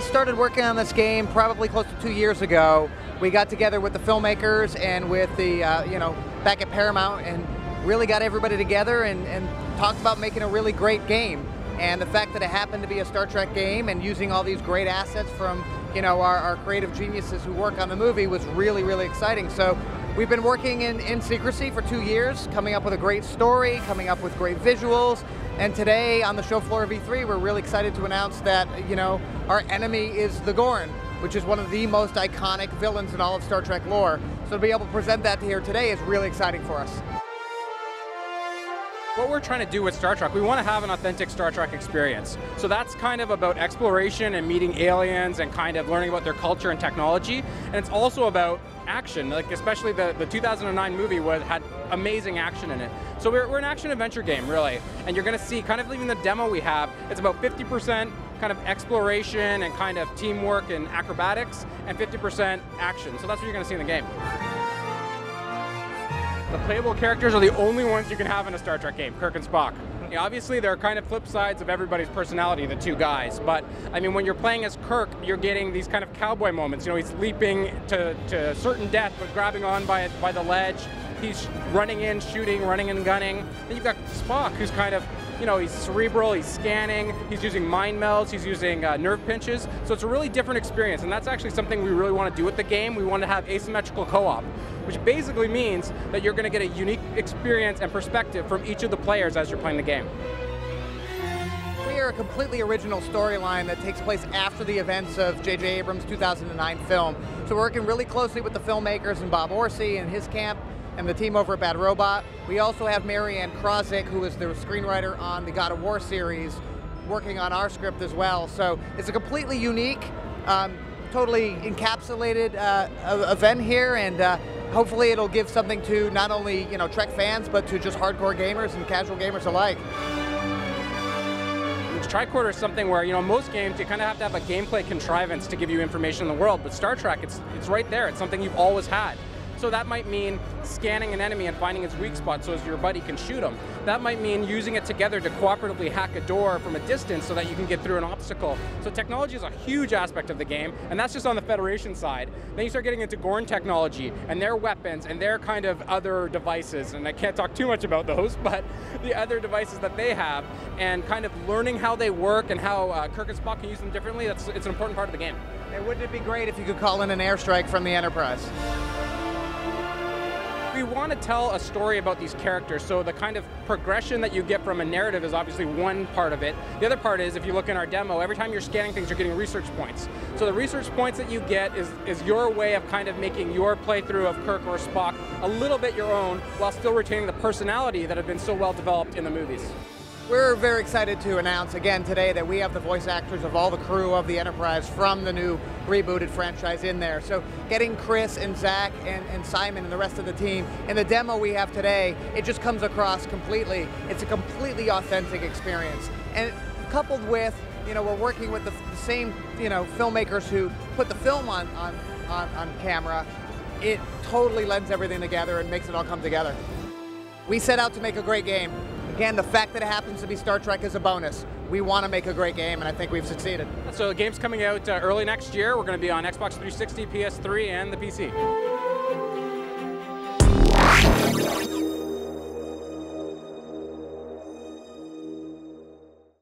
started working on this game probably close to 2 years ago. We got together with the filmmakers and with the, back at Paramount, and really got everybody together and talked about making a really great game. And the fact that it happened to be a Star Trek game and using all these great assets from, our creative geniuses who work on the movie was really, really exciting. So we've been working in secrecy for 2 years, coming up with a great story, coming up with great visuals. And today on the show floor of E3, we're really excited to announce that, our enemy is the Gorn, which is one of the most iconic villains in all of Star Trek lore. So to be able to present that here today is really exciting for us. What we're trying to do with Star Trek, we want to have an authentic Star Trek experience. So that's kind of about exploration and meeting aliens and kind of learning about their culture and technology. And it's also about action, like especially the 2009 movie had amazing action in it. So we're an action-adventure game, really. And you're going to see, kind of even the demo we have, it's about 50% kind of exploration and kind of teamwork and acrobatics, and 50% action. So that's what you're going to see in the game. The playable characters are the only ones you can have in a Star Trek game, Kirk and Spock. Obviously, they're kind of flip sides of everybody's personality, the two guys. But, I mean, when you're playing as Kirk, you're getting these kind of cowboy moments. He's leaping to certain death, but grabbing on by the ledge. He's running in, shooting, running and gunning. Then you've got Spock, who's kind of, he's cerebral, he's scanning, he's using mind melds, he's using nerve pinches. So it's a really different experience, and that's actually something we really want to do with the game. We want to have asymmetrical co-op, which basically means that you're going to get a unique experience and perspective from each of the players as you're playing the game. We are a completely original storyline that takes place after the events of J.J. Abrams' 2009 film. So we're working really closely with the filmmakers and Bob Orsi and his camp and the team over at Bad Robot. We also have Marianne Krozik, who is the screenwriter on the God of War series, working on our script as well. So it's a completely unique, totally encapsulated event here, and hopefully it'll give something to not only Trek fans, but to just hardcore gamers and casual gamers alike. Tricorder is something where, most games, you kind of have to have a gameplay contrivance to give you information in the world, but Star Trek, it's right there. It's something you've always had. So that might mean scanning an enemy and finding its weak spot so as your buddy can shoot him. That might mean using it together to cooperatively hack a door from a distance so that you can get through an obstacle. So technology is a huge aspect of the game, and that's just on the Federation side. Then you start getting into Gorn technology and their weapons and their kind of other devices, and I can't talk too much about those, but the other devices that they have, and kind of learning how they work and how Kirk and Spock can use them differently. It's an important part of the game. And wouldn't it be great if you could call in an airstrike from the Enterprise? We want to tell a story about these characters, so the kind of progression that you get from a narrative is obviously one part of it. The other part is, if you look in our demo, every time you're scanning things, you're getting research points. So the research points that you get is your way of kind of making your playthrough of Kirk or Spock a little bit your own, while still retaining the personality that have been so well developed in the movies. We're very excited to announce again today that we have the voice actors of all the crew of the Enterprise from the new rebooted franchise in there. So getting Chris and Zach and Simon and the rest of the team in the demo we have today, it just comes across completely. It's a completely authentic experience. And coupled with, we're working with the same, filmmakers who put the film on camera, it totally lends everything together and makes it all come together. We set out to make a great game. Again, the fact that it happens to be Star Trek is a bonus. We want to make a great game, and I think we've succeeded. So the game's coming out early next year. We're going to be on Xbox 360, PS3, and the PC.